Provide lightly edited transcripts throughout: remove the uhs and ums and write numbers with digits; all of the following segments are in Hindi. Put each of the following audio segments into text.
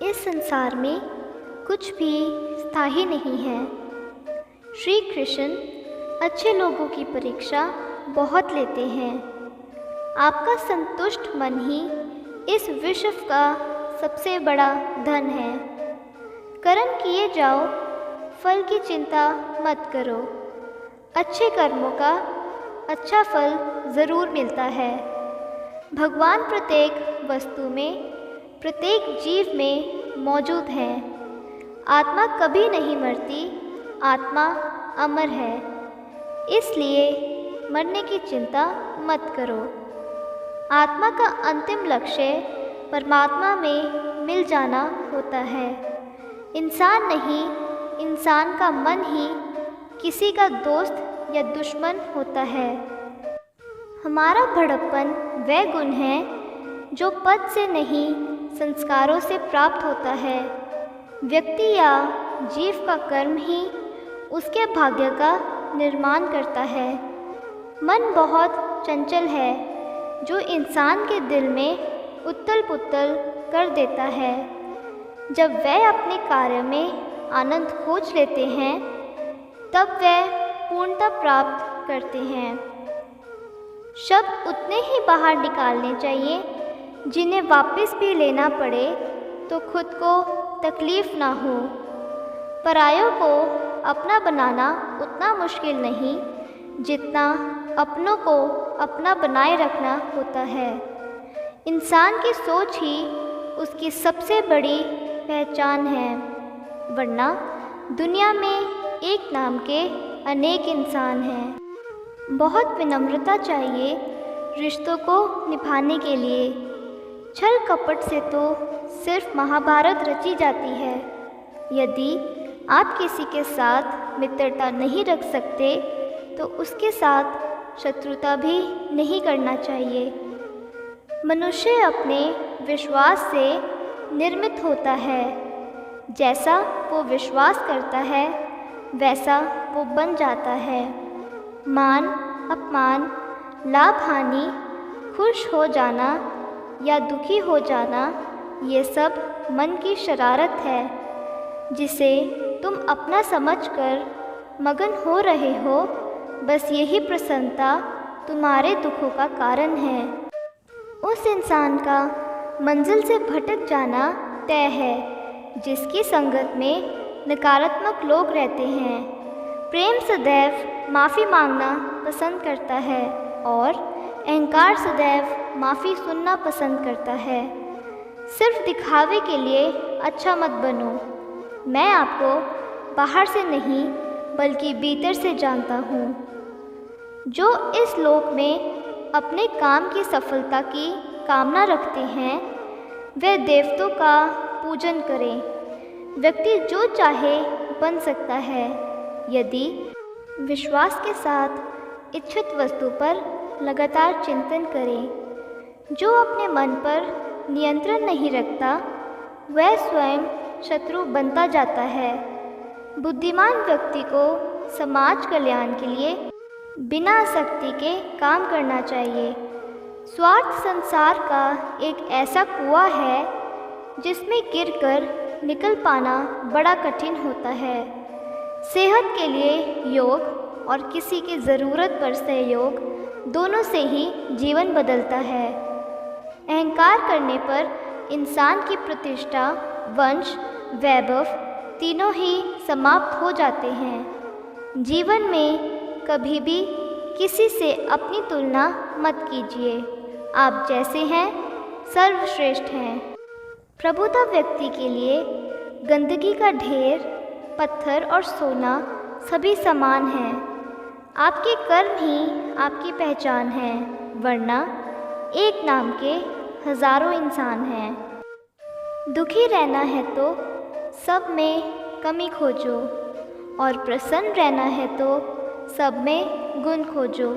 इस संसार में कुछ भी स्थायी नहीं है। श्री कृष्ण अच्छे लोगों की परीक्षा बहुत लेते हैं। आपका संतुष्ट मन ही इस विश्व का सबसे बड़ा धन है। कर्म किए जाओ, फल की चिंता मत करो। अच्छे कर्मों का अच्छा फल ज़रूर मिलता है। भगवान प्रत्येक वस्तु में, प्रत्येक जीव में मौजूद है। आत्मा कभी नहीं मरती, आत्मा अमर है। इसलिए मरने की चिंता मत करो। आत्मा का अंतिम लक्ष्य परमात्मा में मिल जाना होता है। इंसान नहीं, इंसान का मन ही किसी का दोस्त या दुश्मन होता है। हमारा बड़प्पन वह गुण है जो पद से नहीं, संस्कारों से प्राप्त होता है। व्यक्ति या जीव का कर्म ही उसके भाग्य का निर्माण करता है। मन बहुत चंचल है जो इंसान के दिल में उथल पुथल कर देता है। जब वह अपने कार्य में आनंद खोज लेते हैं तब वह पूर्णता प्राप्त करते हैं। शब्द उतने ही बाहर निकालने चाहिए जिन्हें वापस भी लेना पड़े तो खुद को तकलीफ़ ना हो। परायों को अपना बनाना उतना मुश्किल नहीं जितना अपनों को अपना बनाए रखना होता है। इंसान की सोच ही उसकी सबसे बड़ी पहचान है, वरना दुनिया में एक नाम के अनेक इंसान हैं। बहुत विनम्रता चाहिए रिश्तों को निभाने के लिए। छल कपट से तो सिर्फ महाभारत रची जाती है। यदि आप किसी के साथ मित्रता नहीं रख सकते तो उसके साथ शत्रुता भी नहीं करना चाहिए। मनुष्य अपने विश्वास से निर्मित होता है। जैसा वो विश्वास करता है वैसा वो बन जाता है। मान अपमान, लाभ हानि, खुश हो जाना या दुखी हो जाना, ये सब मन की शरारत है जिसे तुम अपना समझकर मगन हो रहे हो। बस यही प्रसन्नता तुम्हारे दुखों का कारण है। उस इंसान का मंजिल से भटक जाना तय है जिसकी संगत में नकारात्मक लोग रहते हैं। प्रेम सदैव माफ़ी मांगना पसंद करता है और अहंकार सदैव माफ़ी सुनना पसंद करता है। सिर्फ दिखावे के लिए अच्छा मत बनो। मैं आपको बाहर से नहीं बल्कि भीतर से जानता हूँ। जो इस लोक में अपने काम की सफलता की कामना रखते हैं वे देवताओं का पूजन करें। व्यक्ति जो चाहे बन सकता है यदि विश्वास के साथ इच्छित वस्तु पर लगातार चिंतन करें। जो अपने मन पर नियंत्रण नहीं रखता वह स्वयं शत्रु बनता जाता है। बुद्धिमान व्यक्ति को समाज कल्याण के लिए बिना आसक्ति के काम करना चाहिए। स्वार्थ संसार का एक ऐसा कुआं है जिसमें गिरकर निकल पाना बड़ा कठिन होता है। सेहत के लिए योग और किसी की ज़रूरत पर सहयोग, दोनों से ही जीवन बदलता है। अहंकार करने पर इंसान की प्रतिष्ठा, वंश, वैभव तीनों ही समाप्त हो जाते हैं। जीवन में कभी भी किसी से अपनी तुलना मत कीजिए। आप जैसे हैं सर्वश्रेष्ठ हैं। प्रबुद्ध व्यक्ति के लिए गंदगी का ढेर, पत्थर और सोना सभी समान हैं। आपके कर्म ही आपकी पहचान है, वरना एक नाम के हजारों इंसान हैं। दुखी रहना है तो सब में कमी खोजो और प्रसन्न रहना है तो सब में गुण खोजो।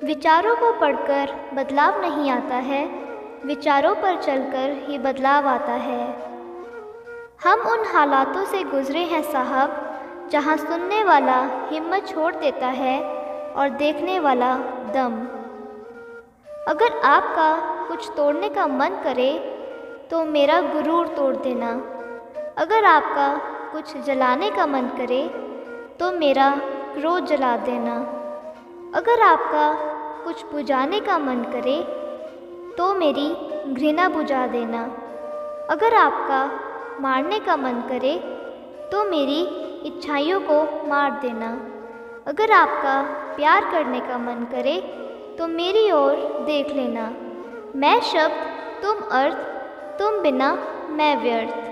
विचारों को पढ़कर बदलाव नहीं आता है, विचारों पर चलकर ही बदलाव आता है। हम उन हालातों से गुजरे हैं साहब जहां सुनने वाला हिम्मत छोड़ देता है और देखने वाला दम। अगर आपका कुछ तोड़ने का मन करे तो मेरा गुरूर तोड़ देना। अगर आपका कुछ जलाने का मन करे तो मेरा क्रोध जला देना। अगर आपका कुछ बुझाने का मन करे तो मेरी घृणा बुझा देना। अगर आपका मारने का मन करे तो मेरी इच्छाइयों को मार देना। अगर आपका प्यार करने का मन करे तो मेरी ओर देख लेना। मैं शब्द तुम अर्थ, तुम बिना मैं व्यर्थ।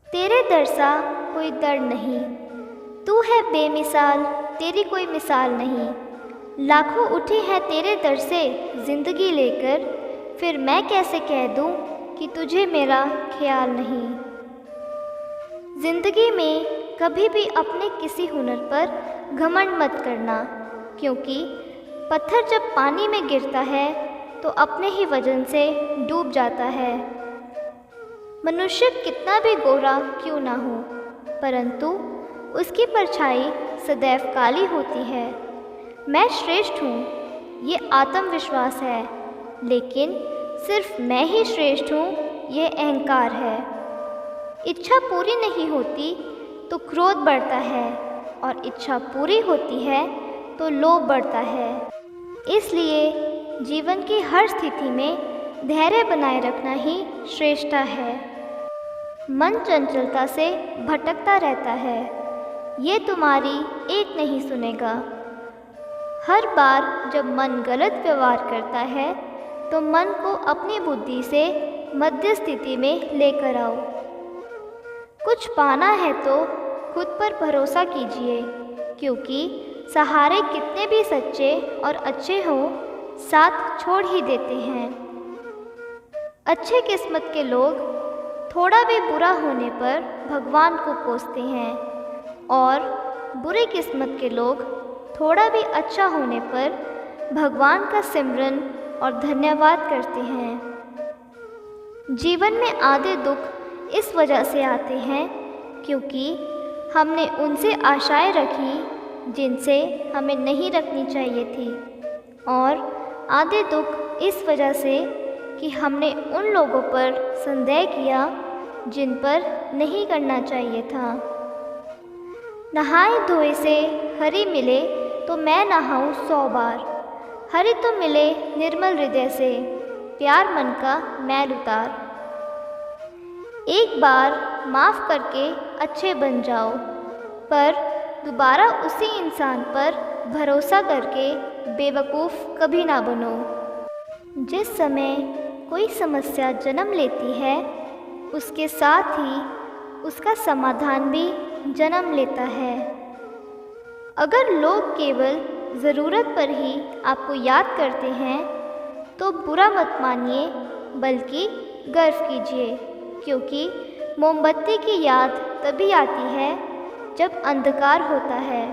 तेरे दर सा कोई दर नहीं, तू है बेमिसाल, तेरी कोई मिसाल नहीं। लाखों उठे हैं तेरे दर से ज़िंदगी लेकर, फिर मैं कैसे कह दूँ कि तुझे मेरा ख्याल नहीं। ज़िंदगी में कभी भी अपने किसी हुनर पर घमंड मत करना, क्योंकि पत्थर जब पानी में गिरता है तो अपने ही वजन से डूब जाता है। मनुष्य कितना भी गोरा क्यों ना हो, परंतु उसकी परछाई सदैव काली होती है। मैं श्रेष्ठ हूँ, ये आत्मविश्वास है, लेकिन सिर्फ मैं ही श्रेष्ठ हूँ, ये अहंकार है। इच्छा पूरी नहीं होती तो क्रोध बढ़ता है, और इच्छा पूरी होती है तो लोभ बढ़ता है। इसलिए जीवन की हर स्थिति में धैर्य बनाए रखना ही श्रेष्ठता है। मन चंचलता से भटकता रहता है, ये तुम्हारी एक नहीं सुनेगा। हर बार जब मन गलत व्यवहार करता है तो मन को अपनी बुद्धि से मध्य स्थिति में लेकर आओ। कुछ पाना है तो खुद पर भरोसा कीजिए, क्योंकि सहारे कितने भी सच्चे और अच्छे हों, साथ छोड़ ही देते हैं। अच्छे किस्मत के लोग थोड़ा भी बुरा होने पर भगवान को कोसते हैं, और बुरी किस्मत के लोग थोड़ा भी अच्छा होने पर भगवान का सिमरन और धन्यवाद करते हैं। जीवन में आधे दुख इस वजह से आते हैं क्योंकि हमने उनसे आशाएं रखी जिनसे हमें नहीं रखनी चाहिए थी, और आधे दुख इस वजह से कि हमने उन लोगों पर संदेह किया जिन पर नहीं करना चाहिए था। नहाए धोए से हरि मिले तो मैं नहाऊं 100 बार, हरि तो मिले निर्मल हृदय से, प्यार मन का मैल उतार। एक बार माफ़ करके अच्छे बन जाओ, पर दोबारा उसी इंसान पर भरोसा करके बेवकूफ़ कभी ना बनो। जिस समय कोई समस्या जन्म लेती है, उसके साथ ही उसका समाधान भी जन्म लेता है। अगर लोग केवल ज़रूरत पर ही आपको याद करते हैं तो बुरा मत मानिए, बल्कि गर्व कीजिए, क्योंकि मोमबत्ती की याद तभी आती है जब अंधकार होता है।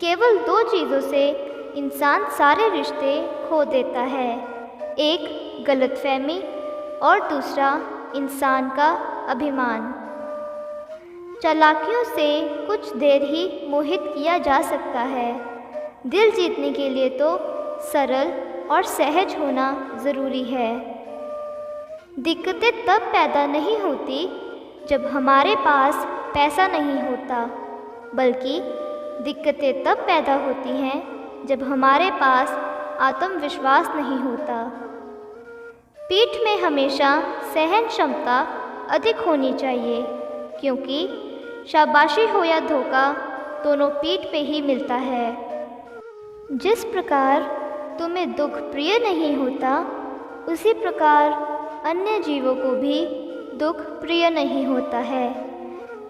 केवल 2 चीज़ों से इंसान सारे रिश्ते खो देता है, एक गलतफहमी और दूसरा इंसान का अभिमान। चालाकियों से कुछ देर ही मोहित किया जा सकता है, दिल जीतने के लिए तो सरल और सहज होना ज़रूरी है। दिक्कतें तब पैदा नहीं होती जब हमारे पास पैसा नहीं होता, बल्कि दिक्कतें तब पैदा होती हैं जब हमारे पास आत्मविश्वास नहीं होता। पीठ में हमेशा सहन क्षमता अधिक होनी चाहिए, क्योंकि शाबाशी हो या धोखा दोनों पीठ पे ही मिलता है। जिस प्रकार तुम्हें दुख प्रिय नहीं होता, उसी प्रकार अन्य जीवों को भी दुख प्रिय नहीं होता है।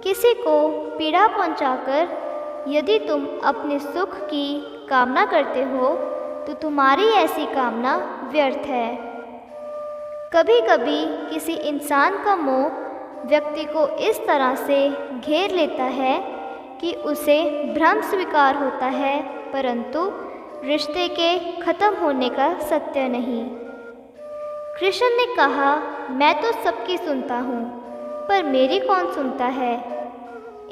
किसी को पीड़ा पहुंचाकर यदि तुम अपने सुख की कामना करते हो तो तुम्हारी ऐसी कामना व्यर्थ है। कभी कभी किसी इंसान का मोह व्यक्ति को इस तरह से घेर लेता है कि उसे भ्रम स्वीकार होता है, परंतु रिश्ते के खत्म होने का सत्य नहीं। कृष्ण ने कहा, मैं तो सबकी सुनता हूँ, पर मेरी कौन सुनता है।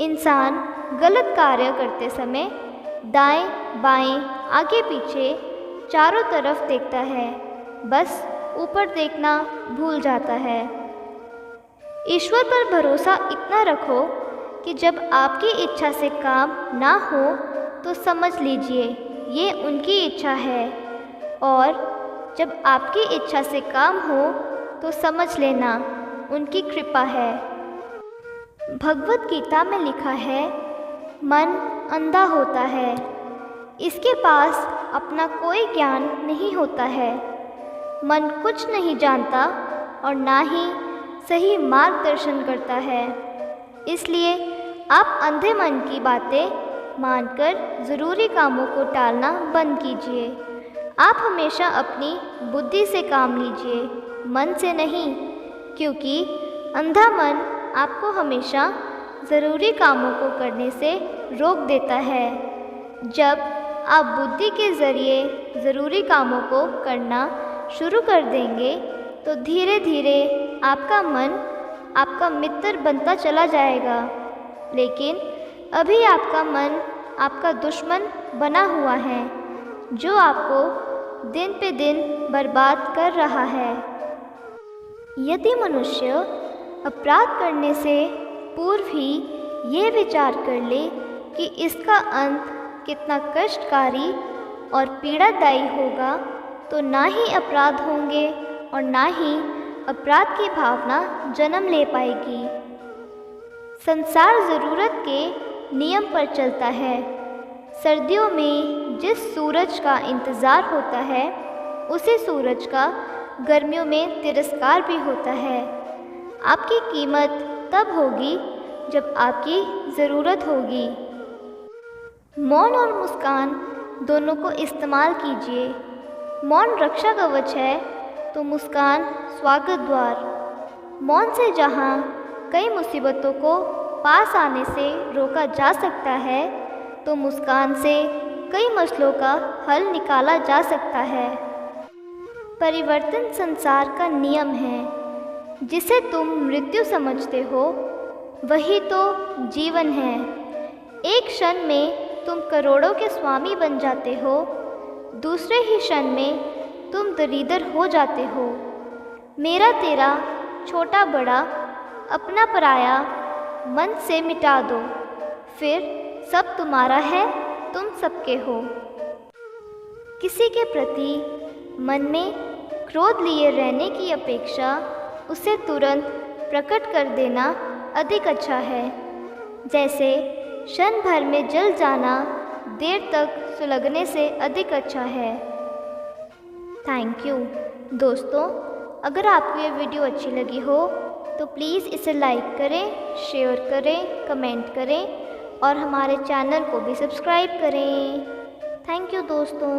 इंसान गलत कार्य करते समय दाएं बाएं आगे पीछे चारों तरफ देखता है, बस ऊपर देखना भूल जाता है। ईश्वर पर भरोसा इतना रखो कि जब आपकी इच्छा से काम ना हो तो समझ लीजिए ये उनकी इच्छा है, और जब आपकी इच्छा से काम हो तो समझ लेना उनकी कृपा है। भगवत गीता में लिखा है, मन अंधा होता है, इसके पास अपना कोई ज्ञान नहीं होता है। मन कुछ नहीं जानता और ना ही सही मार्गदर्शन करता है। इसलिए आप अंधे मन की बातें मानकर ज़रूरी कामों को टालना बंद कीजिए। आप हमेशा अपनी बुद्धि से काम लीजिए, मन से नहीं, क्योंकि अंधा मन आपको हमेशा ज़रूरी कामों को करने से रोक देता है। जब आप बुद्धि के ज़रिए ज़रूरी कामों को करना शुरू कर देंगे तो धीरे धीरे आपका मन आपका मित्र बनता चला जाएगा। लेकिन अभी आपका मन आपका दुश्मन बना हुआ है, जो आपको दिन पे दिन बर्बाद कर रहा है। यदि मनुष्य अपराध करने से पूर्व ही ये विचार कर ले कि इसका अंत कितना कष्टकारी और पीड़ादायी होगा, तो ना ही अपराध होंगे और ना ही अपराध की भावना जन्म ले पाएगी। संसार ज़रूरत के नियम पर चलता है। सर्दियों में जिस सूरज का इंतज़ार होता है, उसी सूरज का गर्मियों में तिरस्कार भी होता है। आपकी कीमत तब होगी जब आपकी ज़रूरत होगी। मौन और मुस्कान दोनों को इस्तेमाल कीजिए। मौन रक्षा कवच है तो मुस्कान स्वागत द्वार। मौन से जहाँ कई मुसीबतों को पास आने से रोका जा सकता है, तो मुस्कान से कई मसलों का हल निकाला जा सकता है। परिवर्तन संसार का नियम है। जिसे तुम मृत्यु समझते हो वही तो जीवन है। एक क्षण में तुम करोड़ों के स्वामी बन जाते हो, दूसरे ही क्षण में तुम दरिद्र हो जाते हो। मेरा तेरा, छोटा बड़ा, अपना पराया मन से मिटा दो, फिर सब तुम्हारा है, तुम सबके हो। किसी के प्रति मन में क्रोध लिए रहने की अपेक्षा उसे तुरंत प्रकट कर देना अधिक अच्छा है। जैसे क्षण भर में जल जाना देर तक सुलगने से अधिक अच्छा है। थैंक यू दोस्तों। अगर आपको ये वीडियो अच्छी लगी हो तो प्लीज़ इसे लाइक करें, शेयर करें, कमेंट करें और हमारे चैनल को भी सब्सक्राइब करें। थैंक यू दोस्तों।